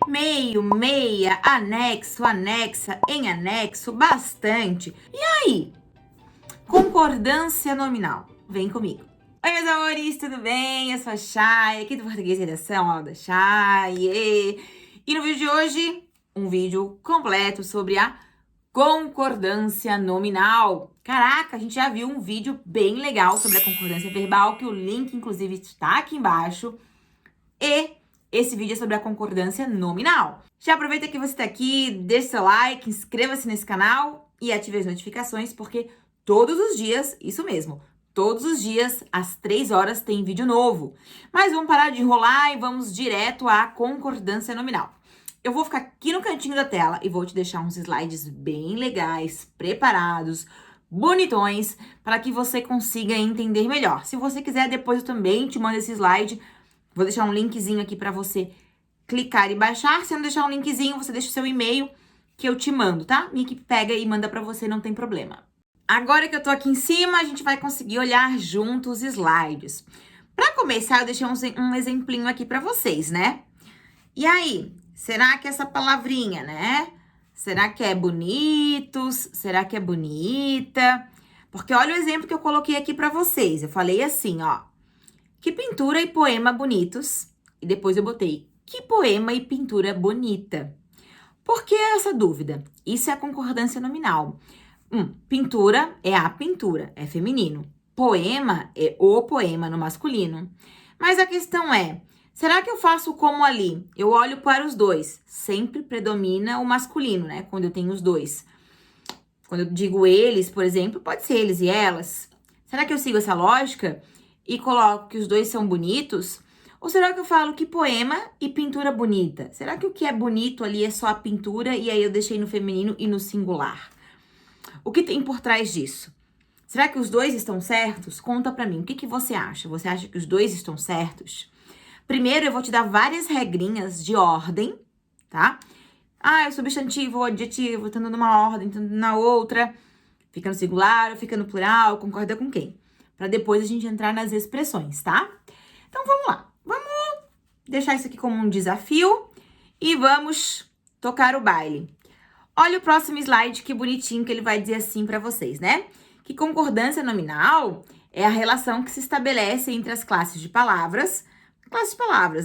meio, meia, anexo, anexa, em anexo, bastante. E aí? Concordância nominal. Vem comigo. Oi, meus amores, tudo bem? Eu sou a Chay, aqui do Português Redação, aula da Chay. E no vídeo de hoje, um vídeo completo sobre a concordância nominal. Caraca, a gente já viu um vídeo bem legal sobre a concordância verbal, que o link, inclusive, está aqui embaixo. E esse vídeo é sobre a concordância nominal. Já aproveita que você está aqui, deixa seu like, inscreva-se nesse canal e ative as notificações, porque todos os dias, isso mesmo, todos os dias, às 3 horas, tem vídeo novo. Mas vamos parar de enrolar e vamos direto à concordância nominal. Eu vou ficar aqui no cantinho da tela e vou te deixar uns slides bem legais, preparados, bonitões, para que você consiga entender melhor. Se você quiser, depois eu também te mando esse slide. Vou deixar um linkzinho aqui para você clicar e baixar. Se não deixar um linkzinho, você deixa o seu e-mail que eu te mando, tá? Minha equipe pega e manda para você, não tem problema. Agora que eu tô aqui em cima, a gente vai conseguir olhar juntos os slides. Para começar, eu deixei um exemplinho aqui para vocês, né? E aí, será que essa palavrinha, né? Será que é bonitos? Será que é bonita? Porque olha o exemplo que eu coloquei aqui para vocês. Eu falei assim, ó. Que pintura e poema bonitos. E depois eu botei, que poema e pintura bonita. Por que essa dúvida? Isso é a concordância nominal. Pintura é a pintura, é feminino. Poema é o poema no masculino. Mas a questão é, será que eu faço como ali? Eu olho para os dois. Sempre predomina o masculino, né? Quando eu tenho os dois. Quando eu digo eles, por exemplo, pode ser eles e elas. Será que eu sigo essa lógica e coloco que os dois são bonitos? Ou será que eu falo que poema e pintura bonita? Será que o que é bonito ali é só a pintura e aí eu deixei no feminino e no singular? O que tem por trás disso? Será que os dois estão certos? Conta pra mim, o que você acha? Você acha que os dois estão certos? Primeiro, eu vou te dar várias regrinhas de ordem, tá? O substantivo, o adjetivo, estando numa ordem, estando na outra, fica no singular ou fica no plural, concorda com quem? Para depois a gente entrar nas expressões, tá? Então, vamos lá. Vamos deixar isso aqui como um desafio e vamos tocar o baile. Olha o próximo slide, que bonitinho que ele vai dizer assim para vocês, né? Que concordância nominal é a relação que se estabelece entre as classes de palavras,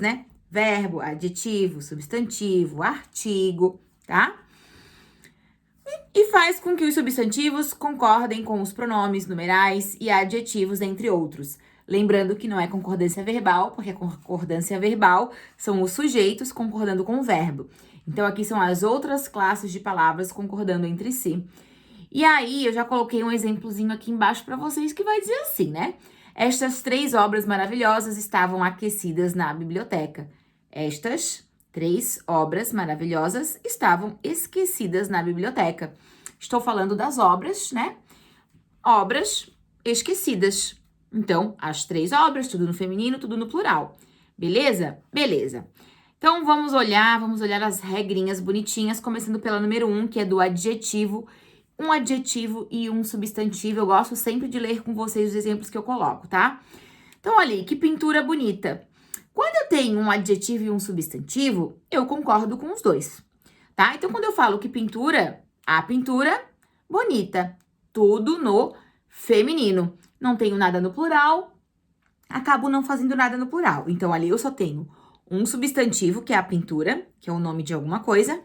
né? Verbo, adjetivo, substantivo, artigo, tá? E faz com que os substantivos concordem com os pronomes numerais e adjetivos, entre outros. Lembrando que não é concordância verbal, porque a concordância verbal são os sujeitos concordando com o verbo. Então, aqui são as outras classes de palavras concordando entre si. E aí, eu já coloquei um exemplozinho aqui embaixo para vocês que vai dizer assim, né? Estas 3 obras maravilhosas estavam aquecidas na biblioteca. Estas 3 obras maravilhosas estavam esquecidas na biblioteca. Estou falando das obras, né? Obras esquecidas. Então, as 3 obras, tudo no feminino, tudo no plural. Beleza? Beleza. Então, vamos olhar as regrinhas bonitinhas, começando pela número 1, que é do adjetivo. Um adjetivo e um substantivo. Eu gosto sempre de ler com vocês os exemplos que eu coloco, tá? Então, ali, que pintura bonita. Quando eu tenho um adjetivo e um substantivo, eu concordo com os dois, tá? Então, quando eu falo que pintura, a pintura bonita, tudo no feminino. Não tenho nada no plural, acabo não fazendo nada no plural. Então, ali eu só tenho um substantivo, que é a pintura, que é o nome de alguma coisa,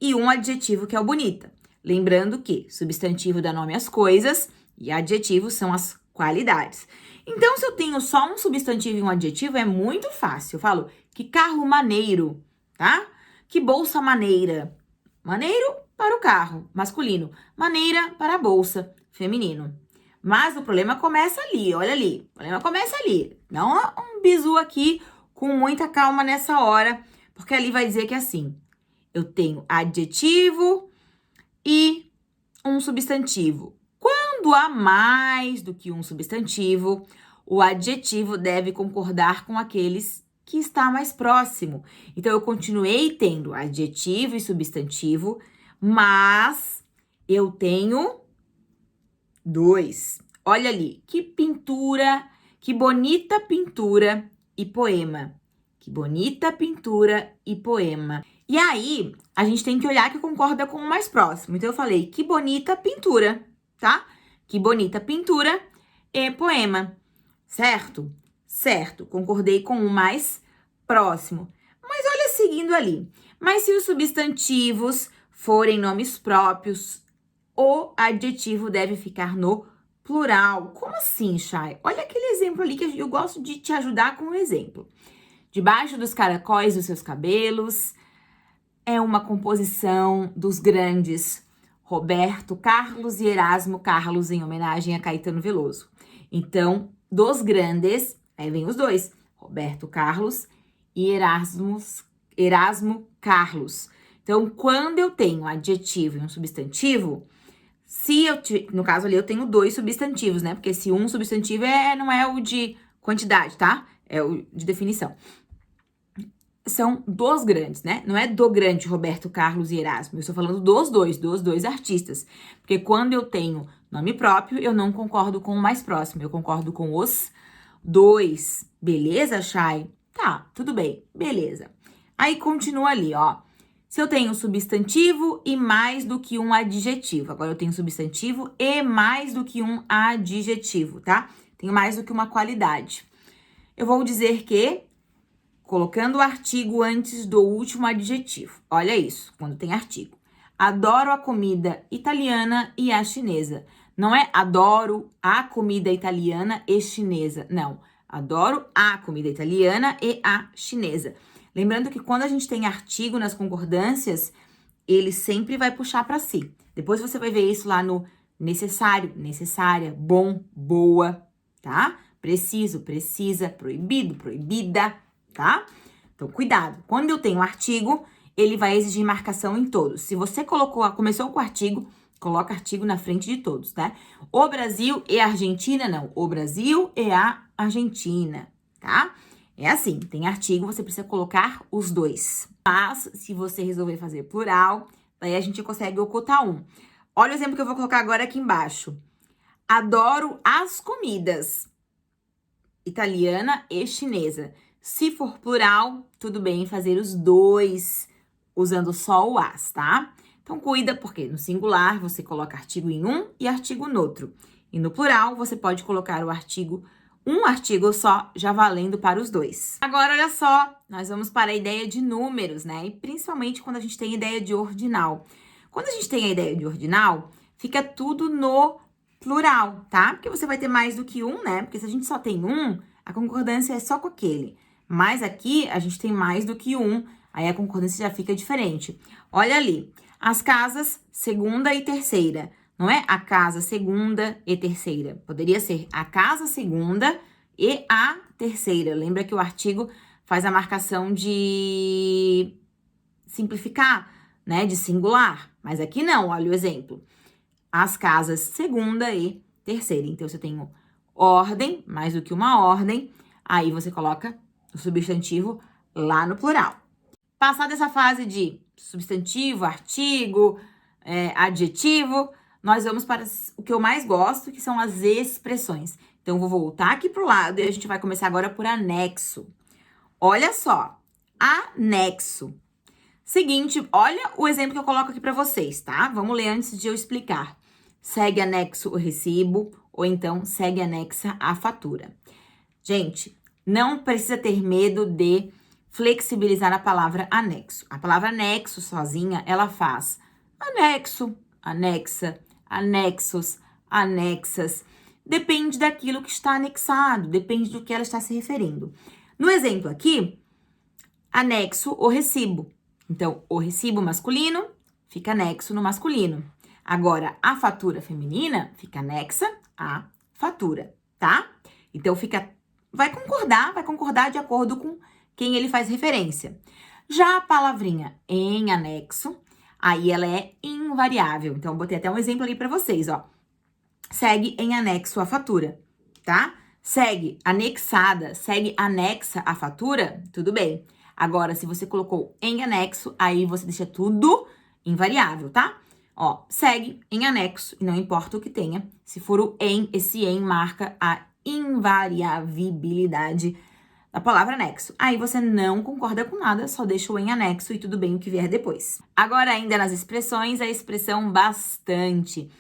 e um adjetivo, que é o bonita. Lembrando que substantivo dá nome às coisas e adjetivos são as qualidades. Então, se eu tenho só um substantivo e um adjetivo, é muito fácil. Eu falo, que carro maneiro, tá? Que bolsa maneira. Maneiro para o carro, masculino. Maneira para a bolsa, feminino. Mas o problema começa ali, olha ali. O problema começa ali. Dá um bizu aqui com muita calma nessa hora, porque ali vai dizer que é assim. Eu tenho adjetivo e um substantivo. Quando há mais do que um substantivo, o adjetivo deve concordar com aqueles que está mais próximo. Então, eu continuei tendo adjetivo e substantivo, mas eu tenho 2. Olha ali, que pintura, que bonita pintura e poema. Que bonita pintura e poema. E aí, a gente tem que olhar que concorda com o mais próximo. Então, eu falei, que bonita pintura, tá? Que bonita pintura e poema, certo? Certo, concordei com o mais próximo. Mas olha, seguindo ali. Mas se os substantivos forem nomes próprios, o adjetivo deve ficar no plural. Como assim, Chay? Olha aquele exemplo ali que eu gosto de te ajudar com um exemplo. Debaixo dos caracóis dos seus cabelos, é uma composição dos grandes Roberto Carlos e Erasmo Carlos, em homenagem a Caetano Veloso. Então, dos grandes, aí vem os dois, Roberto Carlos e Erasmo Carlos. Então, quando eu tenho adjetivo e um substantivo, no caso ali eu tenho dois substantivos, né? Porque se um substantivo não é o de quantidade, tá? É o de definição. São dos grandes, né? Não é do grande Roberto Carlos e Erasmo. Eu estou falando dos dois artistas. Porque quando eu tenho nome próprio, eu não concordo com o mais próximo. Eu concordo com os dois. Beleza, Chay? Tá, tudo bem. Beleza. Aí continua ali, ó. Se eu tenho substantivo e mais do que um adjetivo. Agora eu tenho substantivo e mais do que um adjetivo, tá? Tenho mais do que uma qualidade. Eu vou dizer que colocando o artigo antes do último adjetivo. Olha isso, quando tem artigo. Adoro a comida italiana e a chinesa. Não é adoro a comida italiana e chinesa. Não, adoro a comida italiana e a chinesa. Lembrando que quando a gente tem artigo nas concordâncias, ele sempre vai puxar para si. Depois você vai ver isso lá no necessário, necessária, bom, boa, tá? Preciso, precisa, proibido, proibida, tá? Então, cuidado. Quando eu tenho artigo, ele vai exigir marcação em todos. Se você começou com o artigo, coloca artigo na frente de todos, tá? O Brasil e a Argentina, não. O Brasil e a Argentina, tá? É assim, tem artigo, você precisa colocar os dois. Mas, se você resolver fazer plural, daí a gente consegue ocultar um. Olha o exemplo que eu vou colocar agora aqui embaixo. Adoro as comidas italiana e chinesa. Se for plural, tudo bem fazer os dois, usando só o as, tá? Então, cuida, porque no singular você coloca artigo em um e artigo no outro. E no plural, você pode colocar um artigo só, já valendo para os dois. Agora, olha só, nós vamos para a ideia de números, né? E principalmente quando a gente tem ideia de ordinal. Quando a gente tem a ideia de ordinal, fica tudo no plural, tá? Porque você vai ter mais do que um, né? Porque se a gente só tem um, a concordância é só com aquele. Mas aqui, a gente tem mais do que um, aí a concordância já fica diferente. Olha ali, as casas segunda e terceira. Não é a casa segunda e terceira. Poderia ser a casa segunda e a terceira. Lembra que o artigo faz a marcação de simplificar, né? De singular. Mas aqui não, olha o exemplo. As casas segunda e terceira. Então, você tem ordem, mais do que uma ordem. Aí, você coloca o substantivo lá no plural. Passada essa fase de substantivo, artigo, adjetivo, nós vamos para o que eu mais gosto, que são as expressões. Então, eu vou voltar aqui pro lado e a gente vai começar agora por anexo. Olha só, anexo. Seguinte, olha o exemplo que eu coloco aqui para vocês, tá? Vamos ler antes de eu explicar. Segue anexo o recibo, ou então segue anexa a fatura. Gente, não precisa ter medo de flexibilizar a palavra anexo. A palavra anexo sozinha, ela faz anexo, anexa, anexos, anexas. Depende daquilo que está anexado, depende do que ela está se referindo. No exemplo aqui, anexo o recibo. Então, o recibo masculino fica anexo no masculino. Agora, a fatura feminina fica anexa à fatura, tá? Então, vai concordar de acordo com quem ele faz referência. Já a palavrinha em anexo, aí ela é invariável. Então, eu botei até um exemplo ali para vocês, ó. Segue em anexo à fatura, tá? Segue anexada, segue anexa à fatura, tudo bem. Agora, se você colocou em anexo, aí você deixa tudo invariável, tá? Ó, segue em anexo, e não importa o que tenha. Se for o em, esse em marca a invariabilidade da palavra anexo. Aí você não concorda com nada, só deixa o em anexo e tudo bem o que vier depois. Agora, ainda nas expressões, a expressão bastante.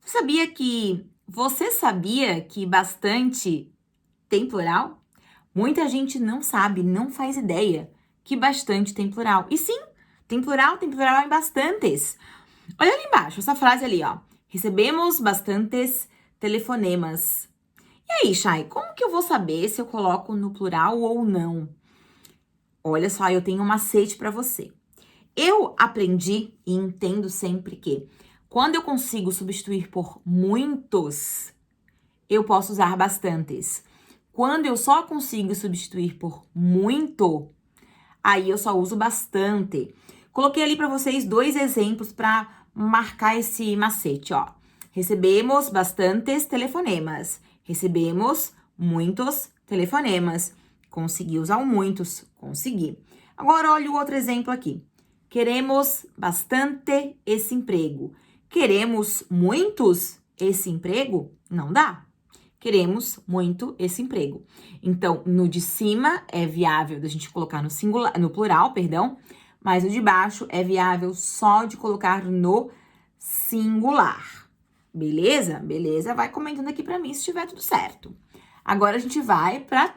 Você sabia que bastante tem plural? Muita gente não sabe, não faz ideia que bastante tem plural. E sim, tem plural em bastantes. Olha ali embaixo, essa frase ali, ó. Recebemos bastantes telefonemas. E aí, Chay, como que eu vou saber se eu coloco no plural ou não? Olha só, eu tenho um macete para você. Eu aprendi e entendo sempre que quando eu consigo substituir por muitos, eu posso usar bastantes. Quando eu só consigo substituir por muito, aí eu só uso bastante. Coloquei ali para vocês 2 exemplos para marcar esse macete, ó. Recebemos bastantes telefonemas. Recebemos muitos telefonemas. Consegui usar o muitos, consegui. Agora, olha o outro exemplo aqui. Queremos bastante esse emprego. Queremos muitos esse emprego? Não dá. Queremos muito esse emprego. Então, no de cima é viável da gente colocar no singular, no plural, perdão, mas o de baixo é viável só de colocar no singular. Beleza? Beleza? Vai comentando aqui pra mim se estiver tudo certo. Agora a gente vai pra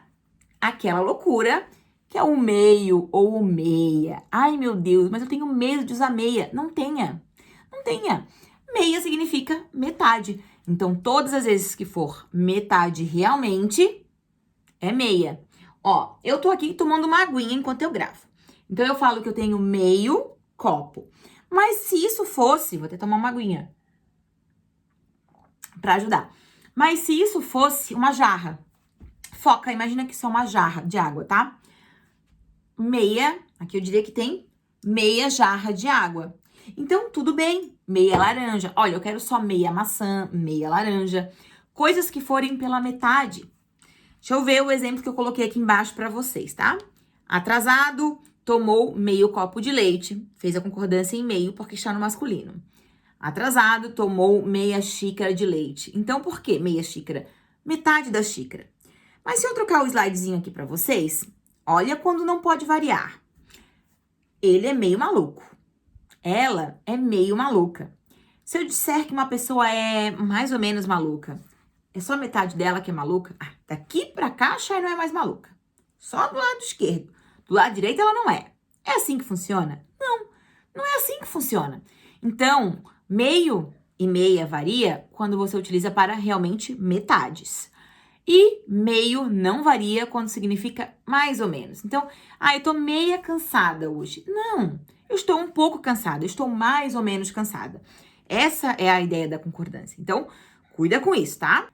aquela loucura que é o meio ou o meia. Ai, meu Deus, mas eu tenho medo de usar meia. Não tenha. Não tenha. Meia significa metade. Então, todas as vezes que for metade realmente, é meia. Ó, eu tô aqui tomando uma aguinha enquanto eu gravo. Então, eu falo que eu tenho meio copo. Mas se isso fosse, vou até tomar uma aguinha pra ajudar. Mas se isso fosse uma jarra, foca, imagina que isso é uma jarra de água, tá? Meia, aqui eu diria que tem meia jarra de água. Então, tudo bem, meia laranja. Olha, eu quero só meia maçã, meia laranja. Coisas que forem pela metade. Deixa eu ver o exemplo que eu coloquei aqui embaixo pra vocês, tá? Atrasado, tomou meio copo de leite. Fez a concordância em meio porque está no masculino. Atrasado, tomou meia xícara de leite. Então, por que meia xícara? Metade da xícara. Mas se eu trocar o slidezinho aqui pra vocês, olha quando não pode variar. Ele é meio maluco. Ela é meio maluca. Se eu disser que uma pessoa é mais ou menos maluca, é só metade dela que é maluca? Ah, daqui pra cá, a Chay não é mais maluca. Só do lado esquerdo. Do lado direito, ela não é. É assim que funciona? Não, não é assim que funciona. Então, meio e meia varia quando você utiliza para realmente metades. E meio não varia quando significa mais ou menos. Então, eu tô meia cansada hoje. Não, eu estou um pouco cansada, eu estou mais ou menos cansada. Essa é a ideia da concordância. Então, cuida com isso, tá?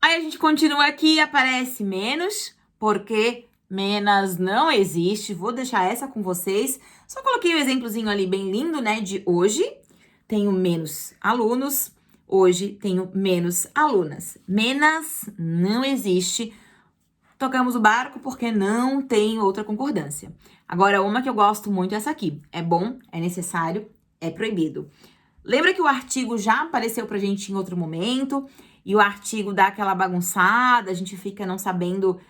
Aí a gente continua aqui, aparece menos, porque menos não existe. Vou deixar essa com vocês. Só coloquei um exemplozinho ali bem lindo, né, de hoje. Tenho menos alunos. Hoje tenho menos alunas. Menos não existe. Tocamos o barco porque não tem outra concordância. Agora, uma que eu gosto muito é essa aqui. É bom, é necessário, é proibido. Lembra que o artigo já apareceu pra gente em outro momento? E o artigo dá aquela bagunçada, a gente fica não sabendo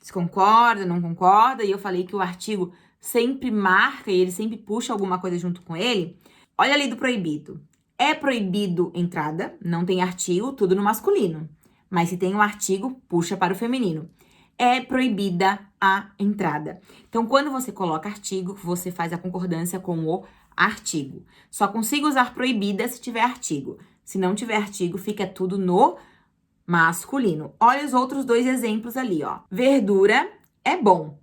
se concorda, não concorda. E eu falei que o artigo sempre marca e ele sempre puxa alguma coisa junto com ele. Olha ali do proibido. É proibido entrada, não tem artigo, tudo no masculino. Mas se tem um artigo, puxa para o feminino. É proibida a entrada. Então, quando você coloca artigo, você faz a concordância com o artigo. Só consigo usar proibida se tiver artigo. Se não tiver artigo, fica tudo no masculino. Olha os outros 2 exemplos ali, ó. Verdura é bom.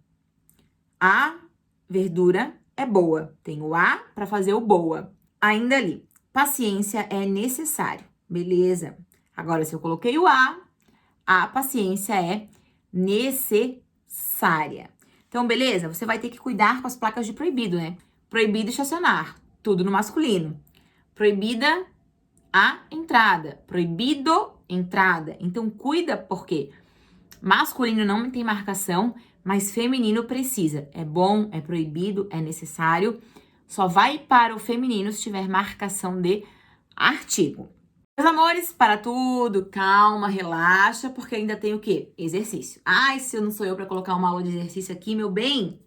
A verdura é boa. Tem o a para fazer o boa. Ainda ali. Paciência é necessário. Beleza. Agora, se eu coloquei o a paciência é necessária. Então, beleza? Você vai ter que cuidar com as placas de proibido, né? Proibido estacionar. Tudo no masculino. Proibida a entrada. Proibido entrada. Então, cuida porque masculino não tem marcação, mas feminino precisa. É bom, é proibido, é necessário. Só vai para o feminino se tiver marcação de artigo. Meus amores, para tudo, calma, relaxa, porque ainda tem o quê? Exercício. Ai, se eu não sou eu para colocar uma aula de exercício aqui, meu bem,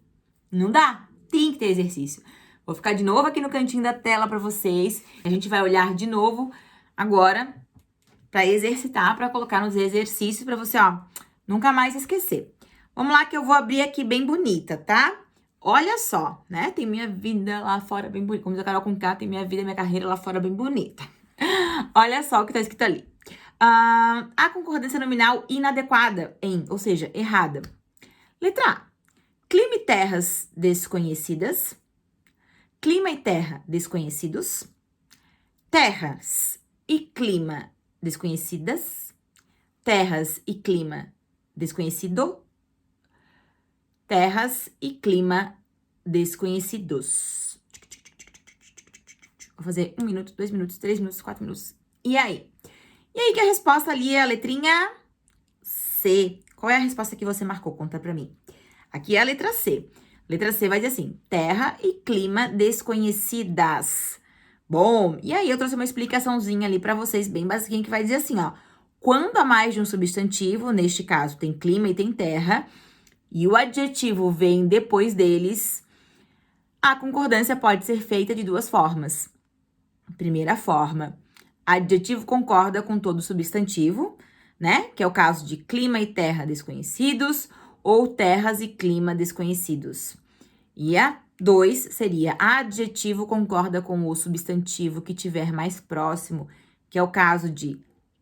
não dá. Tem que ter exercício. Vou ficar de novo aqui no cantinho da tela para vocês. A gente vai olhar de novo agora para exercitar, para colocar nos exercícios para você, ó, nunca mais esquecer. Vamos lá que eu vou abrir aqui bem bonita, tá? Olha só, né? Tem minha vida lá fora bem bonita. Como diz a Carol Conká, tem minha vida, minha carreira lá fora bem bonita. Olha só o que tá escrito ali. A concordância nominal inadequada em, ou seja, errada. Letra A. Clima e terras desconhecidas. Clima e terra desconhecidos. Terras e clima desconhecidas. Terras e clima desconhecido. Terras e clima desconhecidos. Vou fazer 1 minuto, 2 minutos, 3 minutos, 4 minutos. E aí? E aí que a resposta ali é a letrinha C. Qual é a resposta que você marcou? Conta pra mim. Aqui é a letra C. Letra C vai dizer assim, terra e clima desconhecidas. Bom, e aí eu trouxe uma explicaçãozinha ali pra vocês, bem basiquinha, que vai dizer assim, ó. Quando há mais de um substantivo, neste caso tem clima e tem terra, e o adjetivo vem depois deles, a concordância pode ser feita de duas formas. Primeira forma, adjetivo concorda com todo substantivo, né? Que é o caso de clima e terra desconhecidos, ou terras e clima desconhecidos. E a 2 seria adjetivo concorda com o substantivo que tiver mais próximo, que é o caso de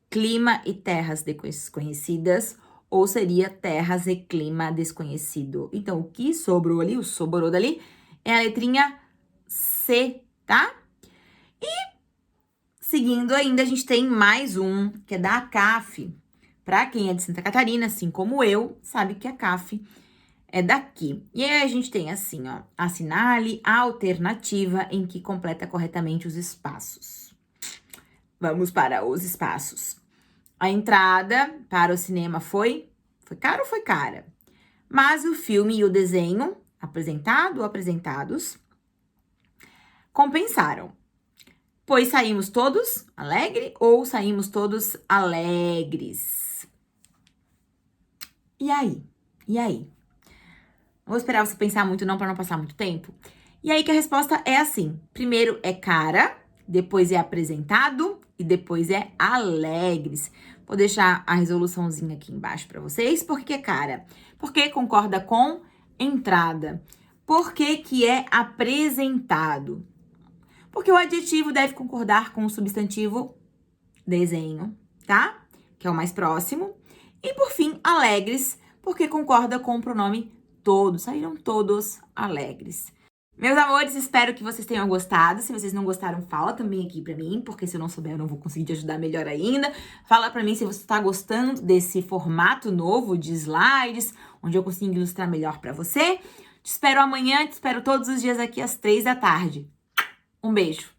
clima e terras desconhecidas, ou seria terras e clima desconhecido. Então, o que sobrou ali, o sobrou dali, é a letrinha C, tá? E seguindo ainda, a gente tem mais um, que é da ACAF. Para quem é de Santa Catarina, assim como eu, sabe que a ACAF é daqui. E aí a gente tem assim, ó, assinale a alternativa em que completa corretamente os espaços. Vamos para os espaços. A entrada para o cinema foi cara ou foi cara? Mas o filme e o desenho, apresentado ou apresentados, compensaram. Pois saímos todos alegres ou saímos todos alegres? E aí? E aí? Vou esperar você pensar muito não para não passar muito tempo. E aí que a resposta é assim. Primeiro é cara, depois é apresentado e depois é alegres. Vou deixar a resoluçãozinha aqui embaixo para vocês. Por que é cara? Porque concorda com entrada. Por que que é apresentado? Porque o adjetivo deve concordar com o substantivo desenho, tá? Que é o mais próximo. E por fim, alegres, porque concorda com o pronome todos. Saíram todos alegres. Meus amores, espero que vocês tenham gostado. Se vocês não gostaram, fala também aqui pra mim, porque se eu não souber, eu não vou conseguir te ajudar melhor ainda. Fala pra mim se você tá gostando desse formato novo de slides, onde eu consigo ilustrar melhor pra você. Te espero amanhã, te espero todos os dias aqui às 3 da tarde. Um beijo!